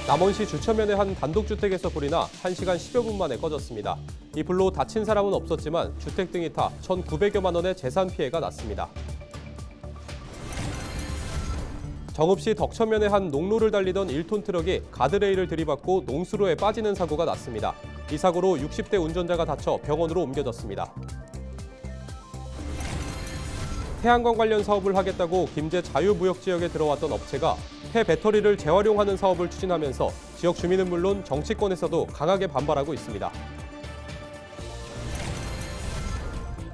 남원시 주천면의 한 단독주택에서 불이 나 1시간 10여 분 만에 꺼졌습니다. 이 불로 다친 사람은 없었지만 주택 등이 타 1,900여만 원의 재산 피해가 났습니다. 정읍시 덕천면의 한 농로를 달리던 1톤 트럭이 가드레일을 들이받고 농수로에 빠지는 사고가 났습니다. 이 사고로 60대 운전자가 다쳐 병원으로 옮겨졌습니다. 태양광 관련 사업을 하겠다고 김제 자유무역지역에 들어왔던 업체가 폐배터리를 재활용하는 사업을 추진하면서 지역 주민은 물론 정치권에서도 강하게 반발하고 있습니다.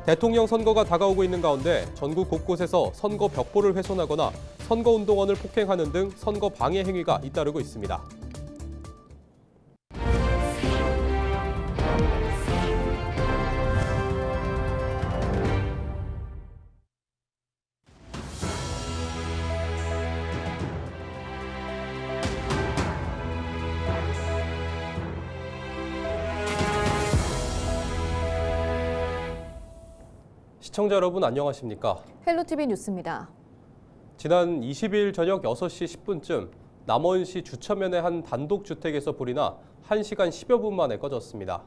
대통령 선거가 다가오고 있는 가운데 전국 곳곳에서 선거 벽보를 훼손하거나 선거운동원을 폭행하는 등 선거 방해 행위가 잇따르고 있습니다. 시청자 여러분 안녕하십니까? 헬로티비 뉴스입니다. 지난 20일 저녁 6시 10분쯤 남원시 주천면의 한 단독주택에서 불이 나 1시간 10여 분 만에 꺼졌습니다.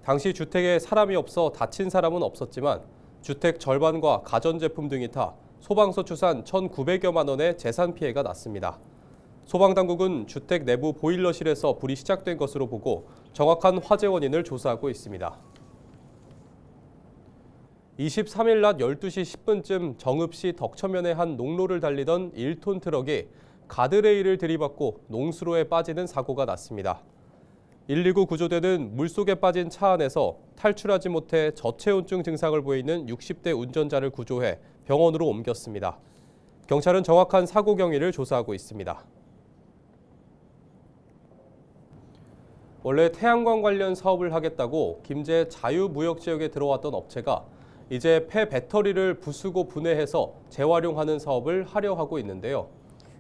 당시 주택에 사람이 없어 다친 사람은 없었지만 주택 절반과 가전제품 등이 타 소방서 추산 1,900여만 원의 재산 피해가 났습니다. 소방당국은 주택 내부 보일러실에서 불이 시작된 것으로 보고 정확한 화재 원인을 조사하고 있습니다. 23일 낮 12시 10분쯤 정읍시 덕천면의 한 농로를 달리던 1톤 트럭이 가드레일을 들이받고 농수로에 빠지는 사고가 났습니다. 119 구조대는 물속에 빠진 차 안에서 탈출하지 못해 저체온증 증상을 보이는 60대 운전자를 구조해 병원으로 옮겼습니다. 경찰은 정확한 사고 경위를 조사하고 있습니다. 원래 태양광 관련 사업을 하겠다고 김제 자유무역지역에 들어왔던 업체가 이제 폐배터리를 부수고 분해해서 재활용하는 사업을 하려 하고 있는데요.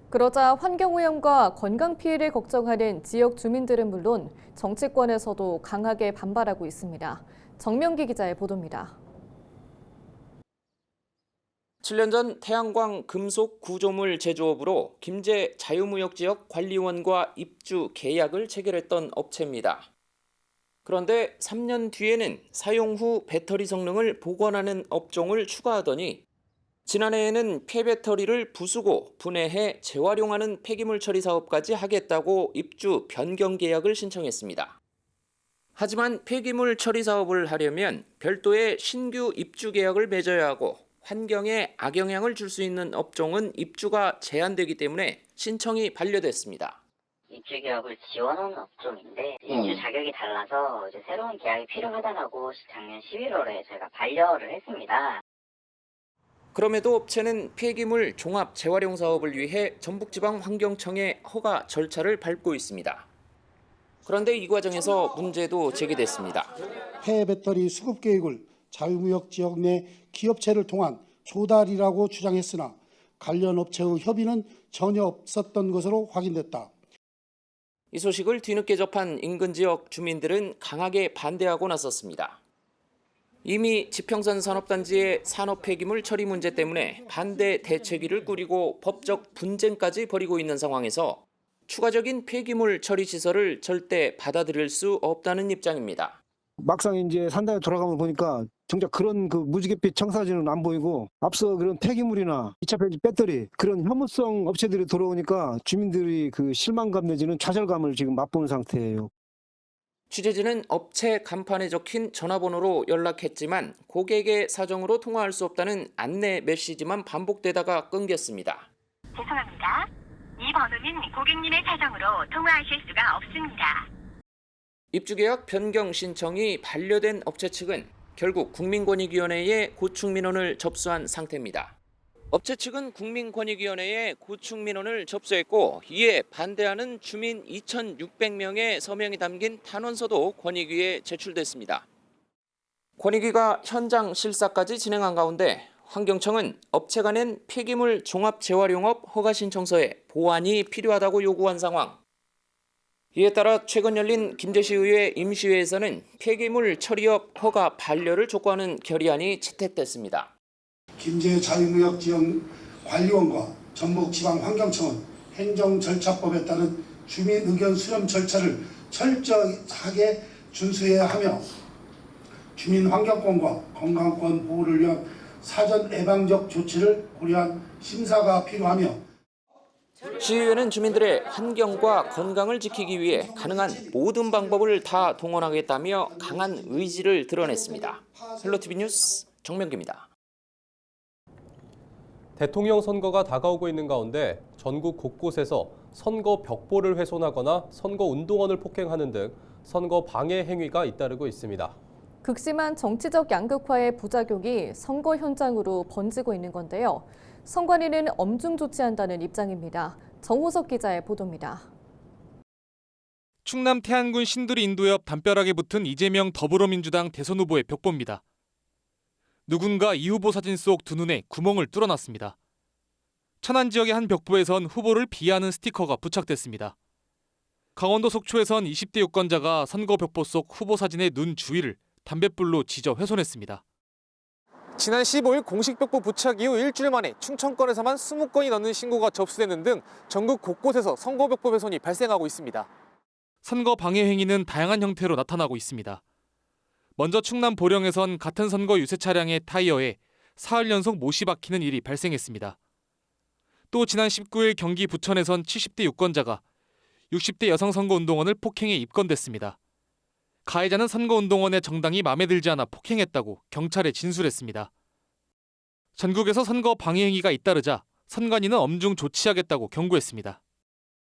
그러자 환경오염과 건강 피해를 걱정하는 지역 주민들은 물론 정치권에서도 강하게 반발하고 있습니다. 정명기 기자의 보도입니다. 7년 전 태양광 금속 구조물 제조업으로 김제 자유무역지역 관리원과 입주 계약을 체결했던 업체입니다. 그런데 3년 뒤에는 사용 후 배터리 성능을 복원하는 업종을 추가하더니 지난해에는 폐배터리를 부수고 분해해 재활용하는 폐기물 처리 사업까지 하겠다고 입주 변경 계약을 신청했습니다. 하지만 폐기물 처리 사업을 하려면 별도의 신규 입주 계약을 맺어야 하고 환경에 악영향을 줄 수 있는 업종은 입주가 제한되기 때문에 신청이 반려됐습니다. 입주 계약을 지원하는 업종인데 입주 자격이 달라서 이제 새로운 계약이 필요하다라고 작년 11월에 저희가 반려를 했습니다. 그럼에도 업체는 폐기물 종합 재활용 사업을 위해 전북지방환경청의 허가 절차를 밟고 있습니다. 그런데 이 과정에서 문제도 제기됐습니다. 폐배터리 수급 계획을 자유무역 지역 내 기업체를 통한 조달이라고 주장했으나 관련 업체의 협의는 전혀 없었던 것으로 확인됐다. 이 소식을 뒤늦게 접한 인근 지역 주민들은 강하게 반대하고 나섰습니다. 이미 지평선 산업단지의 산업 폐기물 처리 문제 때문에 반대 대책위를 꾸리고 법적 분쟁까지 벌이고 있는 상황에서 추가적인 폐기물 처리 시설을 절대 받아들일 수 없다는 입장입니다. 막상 이제 산단에 돌아가면 보니까 정작 그런 그 무지갯빛 청사진은 안 보이고 앞서 그런 폐기물이나 2차 폐기 배터리 그런 혐오성 업체들이 들어오니까 주민들이 그 실망감 내지는 좌절감을 지금 맛보는 상태예요. 취재진은 업체 간판에 적힌 전화번호로 연락했지만 고객의 사정으로 통화할 수 없다는 안내 메시지만 반복되다가 끊겼습니다. 죄송합니다. 이 번호는 고객님의 사정으로 통화하실 수가 없습니다. 입주계약 변경 신청이 반려된 업체 측은 결국 국민권익위원회에 고충민원을 접수한 상태입니다. 업체 측은 국민권익위원회에 고충민원을 접수했고 이에 반대하는 주민 2,600명의 서명이 담긴 탄원서도 권익위에 제출됐습니다. 권익위가 현장 실사까지 진행한 가운데 환경청은 업체가 낸 폐기물 종합재활용업 허가신청서에 보완이 필요하다고 요구한 상황. 이에 따라 최근 열린 김제시의회 임시회에서는 폐기물 처리업 허가 반려를 촉구하는 결의안이 채택됐습니다. 김제 자유무역 지역 관리원과 전북지방환경청은 행정절차법에 따른 주민 의견 수렴 절차를 철저하게 준수해야 하며 주민 환경권과 건강권 보호를 위한 사전 예방적 조치를 고려한 심사가 필요하며 시의회는 주민들의 환경과 건강을 지키기 위해 가능한 모든 방법을 다 동원하겠다며 강한 의지를 드러냈습니다. 헬로티비 뉴스 정명기입니다. 대통령 선거가 다가오고 있는 가운데 전국 곳곳에서 선거 벽보를 훼손하거나 선거 운동원을 폭행하는 등 선거 방해 행위가 잇따르고 있습니다. 극심한 정치적 양극화의 부작용이 선거 현장으로 번지고 있는 건데요. 선관위는 엄중 조치한다는 입장입니다. 정호석 기자의 보도입니다. 충남 태안군 신두리 인도 옆 담벼락에 붙은 이재명 더불어민주당 대선 후보의 벽보입니다. 누군가 이 후보 사진 속 두 눈에 구멍을 뚫어놨습니다. 천안 지역의 한 벽보에선 후보를 비하하는 스티커가 부착됐습니다. 강원도 속초에선 20대 유권자가 선거 벽보 속 후보 사진의 눈 주위를 담뱃불로 지져 훼손했습니다. 지난 15일 공식 벽보 부착 이후 일주일 만에 충청권에서만 20건이 넘는 신고가 접수되는 등 전국 곳곳에서 선거 벽보 훼손이 발생하고 있습니다. 선거 방해 행위는 다양한 형태로 나타나고 있습니다. 먼저 충남 보령에선 같은 선거 유세 차량의 타이어에 사흘 연속 못이 박히는 일이 발생했습니다. 또 지난 19일 경기 부천에선 70대 유권자가 60대 여성 선거운동원을 폭행해 입건됐습니다. 가해자는 선거운동원의 정당이 마음에 들지 않아 폭행했다고 경찰에 진술했습니다. 전국에서 선거 방해 행위가 잇따르자 선관위는 엄중 조치하겠다고 경고했습니다.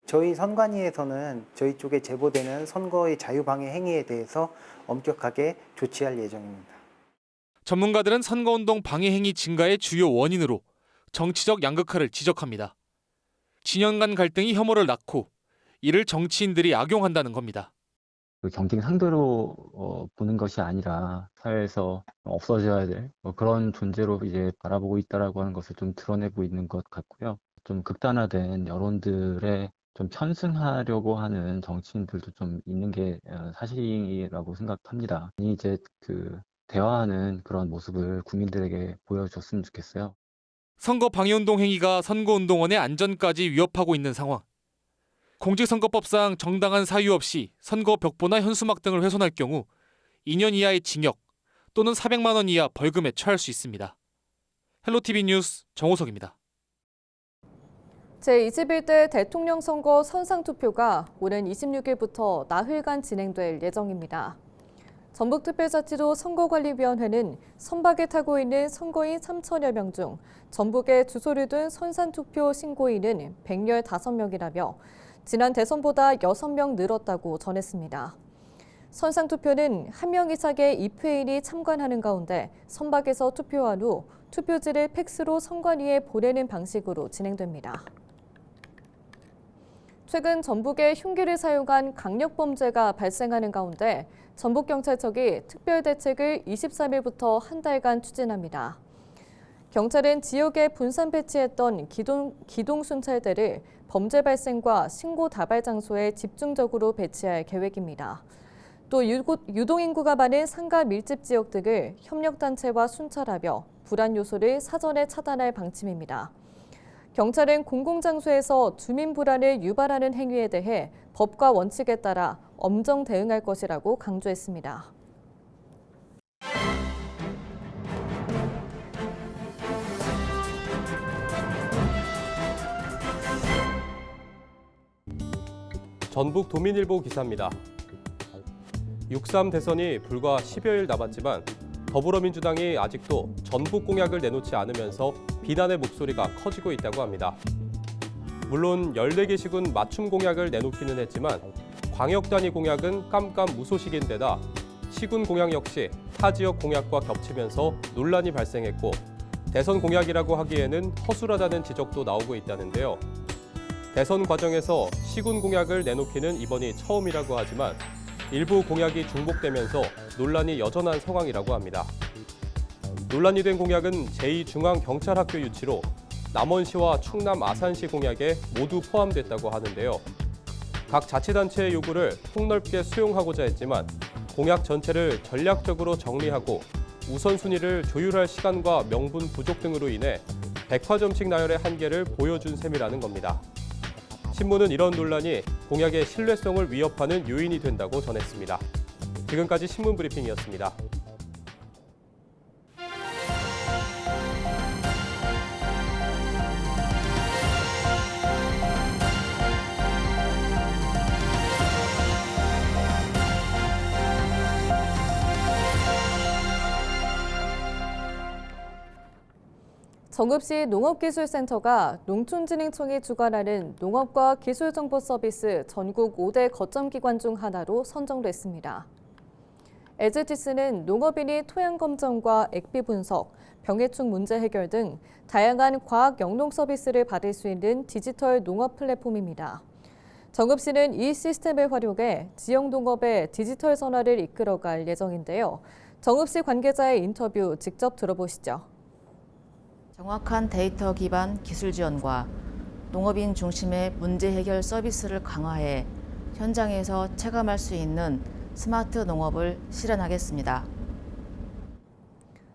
저희 선관위에서는 저희 쪽에 제보되는 선거의 자유방해 행위에 대해서 엄격하게 조치할 예정입니다. 전문가들은 선거운동 방해 행위 증가의 주요 원인으로 정치적 양극화를 지적합니다. 진영 간 갈등이 혐오를 낳고 이를 정치인들이 악용한다는 겁니다. 경쟁 상대로 보는 것이 아니라 사회에서 없어져야 될 그런 존재로 이제 바라보고 있다라고 하는 것을 좀 드러내고 있는 것 같고요. 좀 극단화된 여론들에 좀 편승하려고 하는 정치인들도 좀 있는 게 사실이라고 생각합니다. 이제 대화하는 그런 모습을 국민들에게 보여줬으면 좋겠어요. 선거 방해운동 행위가 선거운동원의 안전까지 위협하고 있는 상황. 공직선거법상 정당한 사유 없이 선거 벽보나 현수막 등을 훼손할 경우 2년 이하의 징역 또는 400만 원 이하 벌금에 처할 수 있습니다. 헬로티비 뉴스 정호석입니다. 제21대 대통령 선거 선상투표가 오는 26일부터 나흘간 진행될 예정입니다. 전북특별자치도 선거관리위원회는 선박에 타고 있는 선거인 3천여 명 중 전북에 주소를 둔 선상투표 신고인은 115명이라며 지난 대선보다 6명 늘었다고 전했습니다. 선상투표는 1명 이상의 입회인이 참관하는 가운데 선박에서 투표한 후 투표지를 팩스로 선관위에 보내는 방식으로 진행됩니다. 최근 전북에 흉기를 사용한 강력범죄가 발생하는 가운데 전북경찰청이 특별대책을 23일부터 한 달간 추진합니다. 경찰은 지역에 분산 배치했던 기동순찰대를 범죄 발생과 신고 다발 장소에 집중적으로 배치할 계획입니다. 또 유동인구가 많은 상가 밀집 지역 등을 협력단체와 순찰하며 불안 요소를 사전에 차단할 방침입니다. 경찰은 공공장소에서 주민 불안을 유발하는 행위에 대해 법과 원칙에 따라 엄정 대응할 것이라고 강조했습니다. 전북 도민일보 기사입니다. 6.3 대선이 불과 10여일 남았지만 더불어민주당이 아직도 전북 공약을 내놓지 않으면서 비난의 목소리가 커지고 있다고 합니다. 물론 14개시군 맞춤 공약을 내놓기는 했지만 광역 단위 공약은 깜깜무소식인데다 시군 공약 역시 타 지역 공약과 겹치면서 논란이 발생했고 대선 공약이라고 하기에는 허술하다는 지적도 나오고 있다는데요. 대선 과정에서 시군 공약을 내놓기는 이번이 처음이라고 하지만 일부 공약이 중복되면서 논란이 여전한 상황이라고 합니다. 논란이 된 공약은 제2중앙경찰학교 유치로 남원시와 충남 아산시 공약에 모두 포함됐다고 하는데요. 각 자치단체의 요구를 폭넓게 수용하고자 했지만 공약 전체를 전략적으로 정리하고 우선순위를 조율할 시간과 명분 부족 등으로 인해 백화점식 나열의 한계를 보여준 셈이라는 겁니다. 신문은 이런 논란이 공약의 신뢰성을 위협하는 요인이 된다고 전했습니다. 지금까지 신문 브리핑이었습니다. 정읍시 농업기술센터가 농촌진흥청이 주관하는 농업과 기술정보 서비스 전국 5대 거점 기관 중 하나로 선정됐습니다. 에즈티스는 농업인이 토양 검정과 액비 분석, 병해충 문제 해결 등 다양한 과학 영농 서비스를 받을 수 있는 디지털 농업 플랫폼입니다. 정읍시는 이 시스템을 활용해 지역 농업의 디지털 전환을 이끌어갈 예정인데요. 정읍시 관계자의 인터뷰 직접 들어보시죠. 정확한 데이터 기반 기술 지원과 농업인 중심의 문제 해결 서비스를 강화해 현장에서 체감할 수 있는 스마트 농업을 실현하겠습니다.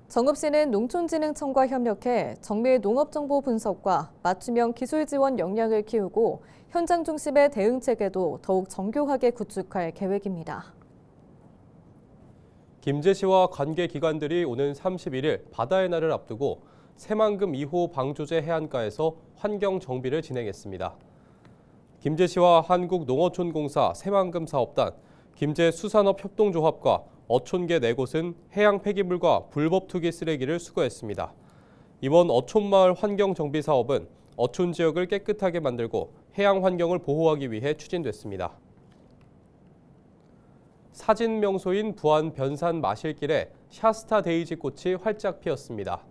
정읍시는 농촌진흥청과 협력해 정밀 농업정보 분석과 맞춤형 기술 지원 역량을 키우고 현장 중심의 대응 체계도 더욱 정교하게 구축할 계획입니다. 김제시와 관계 기관들이 오는 31일 바다의 날을 앞두고 새만금 2호 방조제 해안가에서 환경 정비를 진행했습니다. 김제시와 한국농어촌공사 새만금 사업단, 김제수산업협동조합과 어촌계 4곳은 해양 폐기물과 불법 투기 쓰레기를 수거했습니다. 이번 어촌마을 환경 정비 사업은 어촌 지역을 깨끗하게 만들고 해양 환경을 보호하기 위해 추진됐습니다. 사진 명소인 부안 변산 마실길에 샤스타 데이지 꽃이 활짝 피었습니다.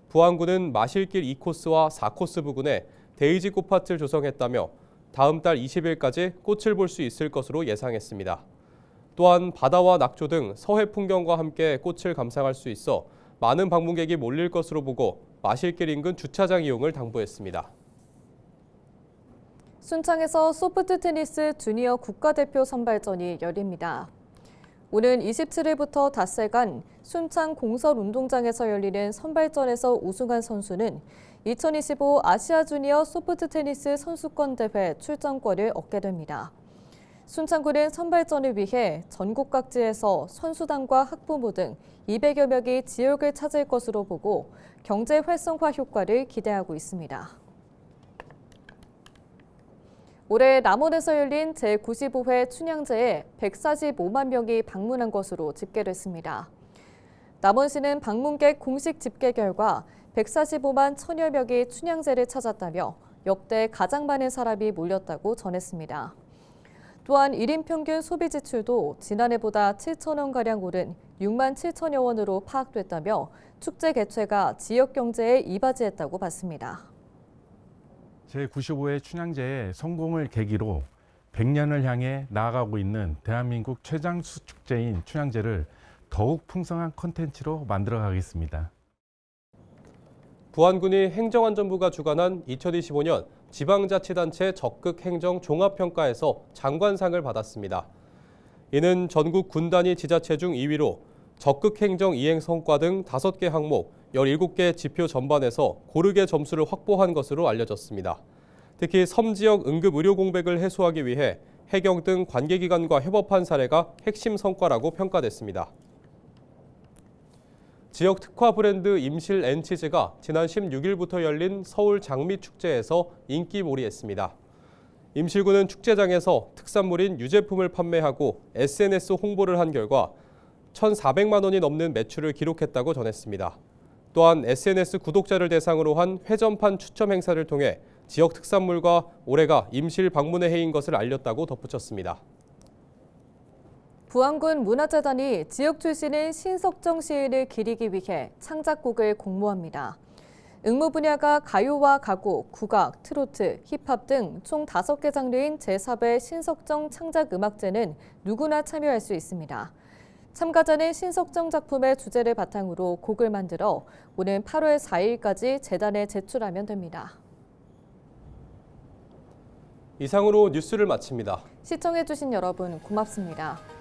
부안군은 마실길 2코스와 4코스 부근에 데이지 꽃밭을 조성했다며 다음 달 20일까지 꽃을 볼 수 있을 것으로 예상했습니다. 또한 바다와 낙조 등 서해 풍경과 함께 꽃을 감상할 수 있어 많은 방문객이 몰릴 것으로 보고 마실길 인근 주차장 이용을 당부했습니다. 순창에서 소프트 테니스 주니어 국가대표 선발전이 열립니다. 오는 27일부터 닷새간 순창 공설운동장에서 열리는 선발전에서 우승한 선수는 2025 아시아 주니어 소프트 테니스 선수권 대회 출전권을 얻게 됩니다. 순창구는 선발전을 위해 전국 각지에서 선수단과 학부모 등 200여 명이 지역을 찾을 것으로 보고 경제 활성화 효과를 기대하고 있습니다. 올해 남원에서 열린 제95회 춘향제에 145만 명이 방문한 것으로 집계됐습니다. 남원시는 방문객 공식 집계 결과 145만 1000여 명이 춘향제를 찾았다며 역대 가장 많은 사람이 몰렸다고 전했습니다. 또한 1인 평균 소비 지출도 지난해보다 7,000원가량 오른 6만 7천여 원으로 파악됐다며 축제 개최가 지역 경제에 이바지했다고 봤습니다. 제95회 춘향제의 성공을 계기로 100년을 향해 나아가고 있는 대한민국 최장수 축제인 춘향제를 더욱 풍성한 콘텐츠로 만들어 가겠습니다. 부안군이 행정안전부가 주관한 2025년 지방자치단체 적극 행정 종합평가에서 장관상을 받았습니다. 이는 전국 군단위 지자체 중 2위로 적극 행정 이행 성과 등 5개 항목, 17개 지표 전반에서 고르게 점수를 확보한 것으로 알려졌습니다. 특히 섬지역 응급의료 공백을 해소하기 위해 해경 등 관계기관과 협업한 사례가 핵심 성과라고 평가됐습니다. 지역 특화 브랜드 임실 앤치즈가 지난 16일부터 열린 서울 장미축제에서 인기몰이했습니다. 임실군은 축제장에서 특산물인 유제품을 판매하고 SNS 홍보를 한 결과 1,400만 원이 넘는 매출을 기록했다고 전했습니다. 또한 SNS 구독자를 대상으로 한 회전판 추첨 행사를 통해 지역 특산물과 올해가 임실 방문의 해인 것을 알렸다고 덧붙였습니다. 부안군 문화재단이 지역 출신인 신석정 시인을 기리기 위해 창작곡을 공모합니다. 응모 분야가 가요와 가곡, 국악, 트로트, 힙합 등 총 5개 장르인 제4회 신석정 창작음악제는 누구나 참여할 수 있습니다. 참가자는 신석정 작품의 주제를 바탕으로 곡을 만들어 오는 8월 4일까지 재단에 제출하면 됩니다. 이상으로 뉴스를 마칩니다. 시청해주신 여러분 고맙습니다.